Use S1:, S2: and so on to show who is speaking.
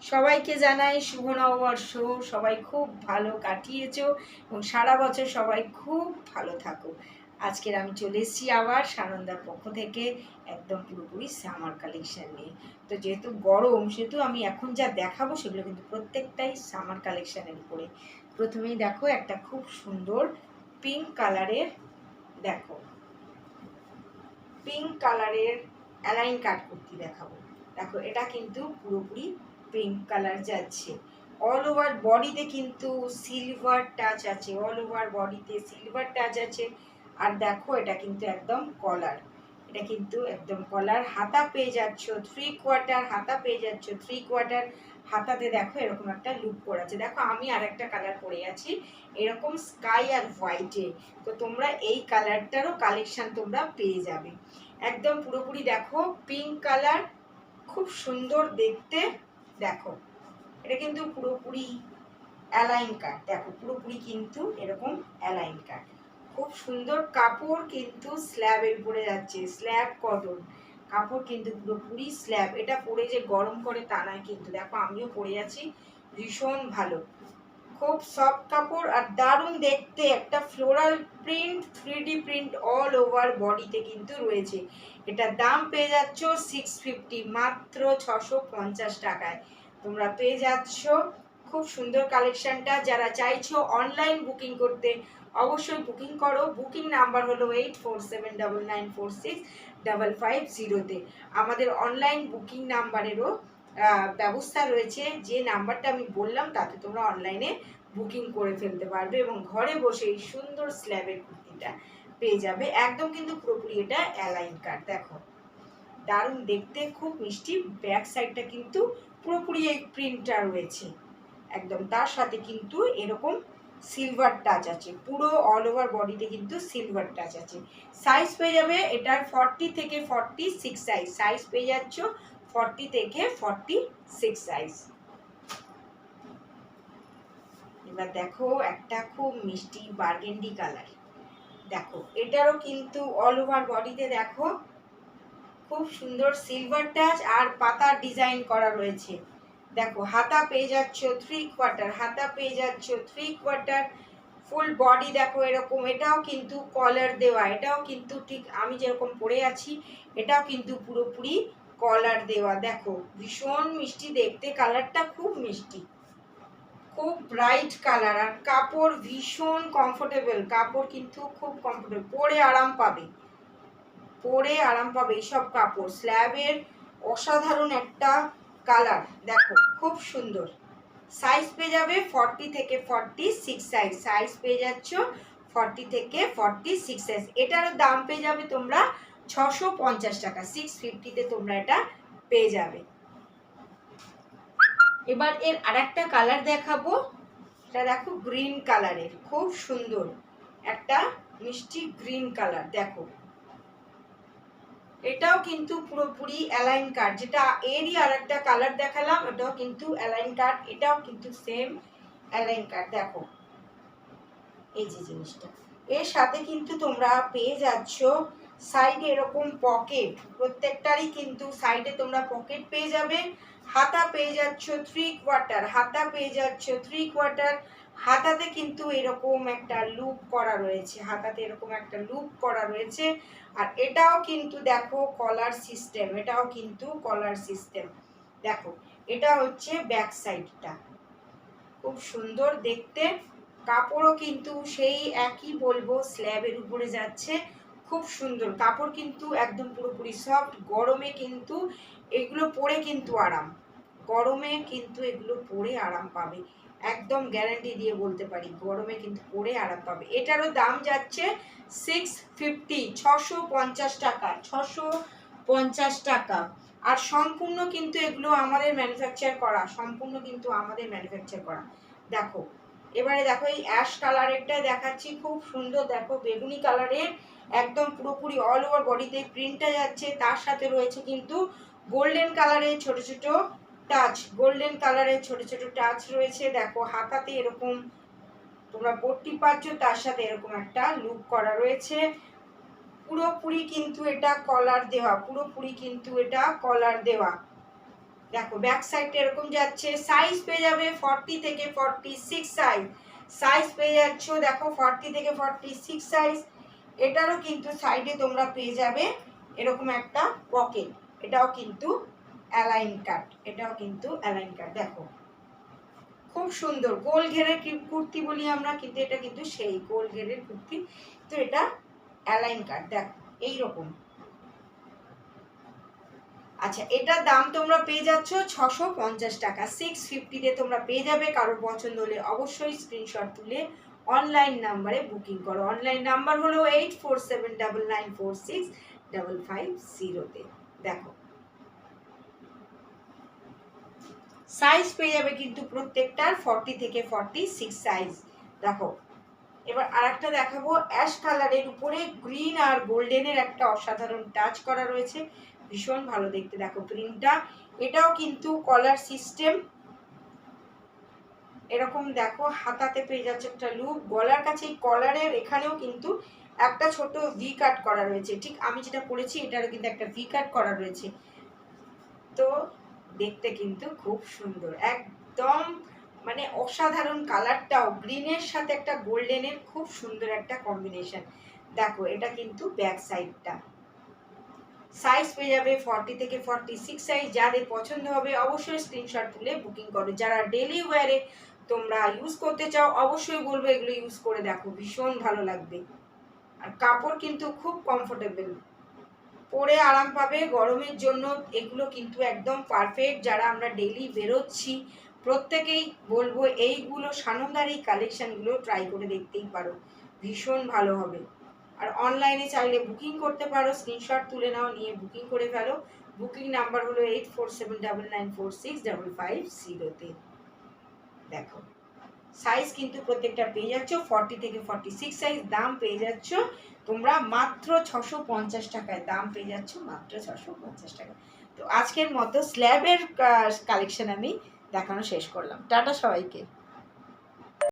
S1: সবাইকে জানাই শুভ নববর্ষ। সবাই খুব ভালো কাটিয়েছো এবং সারা বছর সবাই খুব ভালো থাকো। আজকের আমি চলে এসেছি আবার সানন্দার পক্ষ থেকে একদম পুরোপুরি সামার কালেকশন নিয়ে। তো যেহেতু গরম সেহেতু আমি এখন যা দেখাবো সেগুলো কিন্তু প্রত্যেকটাই সামার কালেকশানের উপরে। প্রথমেই দেখো একটা খুব সুন্দর পিঙ্ক কালারের, দেখো পিঙ্ক কালারের অ্যালাইন কাট কুর্তি দেখাবো। দেখো এটা কিন্তু পুরোপুরি পিঙ্ক কালার যাচ্ছে, অল ওভার বডিতে কিন্তু সিলভার টাচ আছে, অল ওভার বডিতে সিলভার টাচ আছে। আর দেখো এটা কিন্তু একদম কলার, এটা কিন্তু একদম কলার। হাতা পেয়ে যাচ্ছ 3/4 হাতা পেয়ে যাচ্ছ 3/4 হাতাতে। দেখো এরকম একটা লুক করা আছে। দেখো আমি আর একটা কালার পরে আছি এরকম স্কাই আর হোয়াইটে, তো তোমরা এই কালারটারও কালেকশন তোমরা পেয়ে যাবে। একদম পুরোপুরি দেখো পিঙ্ক কালার, খুব সুন্দর দেখতে। দেখো এটা কিন্তু পুরোপুরি অ্যালাইন কাট, দেখো পুরোপুরি কিন্তু এরকম অ্যালাইন কাট, খুব সুন্দর কাপড় কিন্তু স্ল্যাবের উপরে যাচ্ছে, স্ল্যাব কটন কাপড় কিন্তু পুরোপুরি স্ল্যাব। এটা পরে যে গরম করে তা নয় কিন্তু, দেখো আমিও পরে আছি, ভীষণ ভালো, খুব সফট কাপড় আর দারুণ দেখতে। একটা floral print 3D print all over বডিতে কিন্তু রয়েছে। এটা দাম পেয়ে যাচ্ছ 650, মাত্র 650 টাকায় তোমরা পেয়ে যাচ্ছ খুব সুন্দর কালেকশনটা। যারা চাইছো অনলাইন বুকিং করতে অবশ্যই বুকিং করো। বুকিং নাম্বার হলো 8479465550। আমাদের অনলাইন বুকিং নাম্বারেরও ব্যবস্থা রয়েছে, যে নাম্বারটা আমি বললাম তাতে তোমরা অনলাইনে বুকিং করে ফেলতে পারবে এবং ঘরে বসে এই সুন্দর স্ল্যাবের কুর্তিটা পেয়ে যাবে। একদম কিন্তু পুরোপুরি এটা অ্যালাইন কাট, দেখো দারুণ দেখতে, খুব মিষ্টি। ব্যাক সাইডটা কিন্তু পুরোপুরি এই প্রিন্টটা রয়েছে একদম, তার সাথে কিন্তু এরকম সিলভার টাচ আছে, পুরো অল ওভার বডিতে কিন্তু সিলভার টাচ আছে। সাইজ পেয়ে যাবে এটার 40 থেকে 46 সাইজ, সাইজ পেয়ে যাচ্ছ 40 থেকে 46 সাইজ। এবার দেখো একটা খুব মিষ্টি বার্গেন্ডি কালার, দেখো এটারও কিন্তু অল ওভার বডিতে দেখো খুব সুন্দর সিলভার টাচ আর পাতার ডিজাইন করা রয়েছে। দেখো হাতা পেয়ে যাচ্ছ 3/4 হাতা পেয়ে যাচ্ছ 3/4, ফুল বডি দেখো এরকম। এটাও কিন্তু কলার দেওয়া, এটাও কিন্তু ঠিক আমি যেরকম পরে আছি এটাও কিন্তু পুরোপুরি কলার দেওয়া। দেখো ভীষণ মিষ্টি দেখতে, কালারটা খুব মিষ্টি, খুব ব্রাইট কালার। আর কাপড় ভীষণ কমফোর্টেবল, কাপড় কিন্তু খুব কমফোর্টেবল, পরে আরাম পাবে, পরে আরাম পাবে এইসব কাপড়। স্ল্যাবের অসাধারণ একটা কালার, দেখো খুব সুন্দর। সাইজ পেয়ে যাবে 40 থেকে 46 সাইজ, সাইজ পেয়ে যাচ্ছ 40 থেকে 46 সাইজ। এটারও দাম পেয়ে যাবে তোমরা 650 টাকা, 650-তে তোমরা এটা পেয়ে যাবে। এবার এর আরেকটা কালার দেখাবো, এটা দেখো গ্রিন কালারের, খুব সুন্দর একটা মিষ্টি গ্রিন কালার। দেখো এটাও কিন্তু পুরোপুরি অ্যালাইন কাট, যেটা এরই আর একটা কালার দেখালাম এটাও কিন্তু অ্যালাইন কাট, এটাও কিন্তু সেম অ্যালাইন কাট। দেখো এই যে জিনিসটা, এর সাথে কিন্তু তোমরা পেয়ে যাচ্ছ সাইডে এরকম পকেট, প্রত্যেকটারই কিন্তু সাইডে তোমরা পকেট পেয়ে যাবে। হাতা পেয়ে যাচ্ছ 3/4 হাতা পেয়ে যাচ্ছ 3/4 হাতাতে কিন্তু এরকম একটা লুপ করা রয়েছে, হাতাতে এরকম একটা লুপ করা রয়েছে। আর এটাও কিন্তু দেখো কলার সিস্টেম, এটাও কিন্তু কলার সিস্টেম। দেখো এটা হচ্ছে ব্যাক সাইডটা, খুব সুন্দর দেখতে। কাপড়ও কিন্তু সেই একই বলবো, স্ল্যাবের উপরে যাচ্ছে, খুব সুন্দর কাপড় কিন্তু একদম পুরোপুরি সফট। গরমে কিন্তু এগুলো পরে কিন্তু আরাম, গরমে কিন্তু এগুলো পরে আরাম পাবে, একদম গ্যারান্টি দিয়ে বলতে পারি গরমে কিন্তু পরে আরাম পাবে। এটারও দাম যাচ্ছে 650, 650 টাকা, 650 টাকা। আর সম্পূর্ণ কিন্তু এগুলো আমাদের ম্যানুফ্যাকচার করা, সম্পূর্ণ কিন্তু আমাদের ম্যানুফ্যাকচার করা। দেখো এবারে দেখো এই অ্যাশ কালারেরটা দেখাচ্ছি, খুব সুন্দর। দেখো বেগুনি কালারের একদম পুরোপুরি অল ওভার বডিতে প্রিন্টটা যাচ্ছে, তার সাথে রয়েছে কিন্তু গোল্ডেন কালারের ছোট ছোট টাচ, গোল্ডেন কালারের ছোট ছোট টাচ রয়েছে। দেখো হাতাতে এরকম তোমরা পট্টি পাচ্ছ, তার সাথে এরকম একটা লুক করা রয়েছে। পুরোপুরি কিন্তু এটা কলার দেওয়া, পুরোপুরি কিন্তু এটা কলার দেওয়া। দেখো ব্যাক সাইডটা এরকম যাচ্ছে, সাইজ পেয়ে যাবে 40 থেকে 46 সাইজ, সাইজ পেয়ে যাচ্ছ দেখো 40 থেকে 46 সাইজ। এটারও কিন্তু সাইডে তোমরা পেয়ে যাবে এরকম একটা পকেট, এটাও কিন্তু অ্যালাইন কাট, এটাও কিন্তু অ্যালাইন কাট। দেখো খুব সুন্দর গোল ঘেরের কুর্তি বলি আমরা, কিন্তু এটা কিন্তু সেই গোল ঘেরের কুর্তি। তো এটা অ্যালাইন কাট দেখো এইরকম। আচ্ছা এটার দাম তোমরা পেয়ে যাচ্ছ 650 টাকা, 650-তে তোমরা পেয়ে যাবে। কারোর পছন্দ হলে অবশ্যই স্ক্রিনশট তুলে অনলাইন নাম্বারে বুকিং করো। অনলাইন নাম্বার হলো 8479946550-তে। দেখো সাইজ পেয়ে যাবে কিন্তু প্রত্যেকটার 40 থেকে 46 সাইজ। দেখো এবার আরেকটা দেখাবো, অ্যাশ কালারের উপরে গ্রিন আর গোল্ডেনের একটা অসাধারণ টাচ করা রয়েছে, ভীষণ ভালো দেখতে। দেখো প্রিন্টটা, এটাও কিন্তু কলার সিস্টেম এরকম। দেখো হাতাতে পেয়ে যাচ্ছে একটা লুপ, গলার কাছে এই কলারের এখানেও কিন্তু একটা ছোট ভি কাট করা রয়েছে, ঠিক আমি যেটা পরেছি এটারও কিন্তু একটা ভি কাট করা রয়েছে। তো দেখতে কিন্তু খুব সুন্দর, একদম মানে অসাধারণ। কালারটাও গ্রিনের সাথে একটা গোল্ডেনের খুব সুন্দর একটা কম্বিনেশন। দেখো এটা কিন্তু ব্যাক সাইডটা, সাইজ পেয়ে যাবে 40 থেকে 46 সাইজ। যাদের পছন্দ হবে অবশ্যই স্ক্রিনশট তুলে বুকিং করো। যারা ডেলি ওয়্যারে তোমরা ইউজ করতে চাও অবশ্যই বলবো এগুলো ইউজ করে দেখো, ভীষণ ভালো লাগবে। আর কাপড় কিন্তু খুব কমফোর্টেবল, পরে আরাম পাবে। গরমের জন্য এগুলো কিন্তু একদম পারফেক্ট। যারা আমরা ডেলি বেরোচ্ছি প্রত্যেকেই বলবো এইগুলো সানন্দার এই কালেকশানগুলো ট্রাই করে দেখতেই পারো, ভীষণ ভালো হবে। আর অনলাইনে চাইলে বুকিং করতে পারো, স্ক্রিনশট তুলে নাও, নিয়ে বুকিং করে ফেলো। বুকিং নাম্বার হলো 8479946550-তে। দেখো সাইজ কিন্তু প্রত্যেকটা পেয়ে যাচ্ছ 40 থেকে 46 সাইজ। দাম পেয়ে যাচ্ছ তোমরা মাত্র 650 টাকায়, দাম পেয়ে যাচ্ছ মাত্র 650 টাকা। তো আজকের মতো স্ল্যাবের কালেকশন আমি দেখানো শেষ করলাম। টাটা সবাইকে।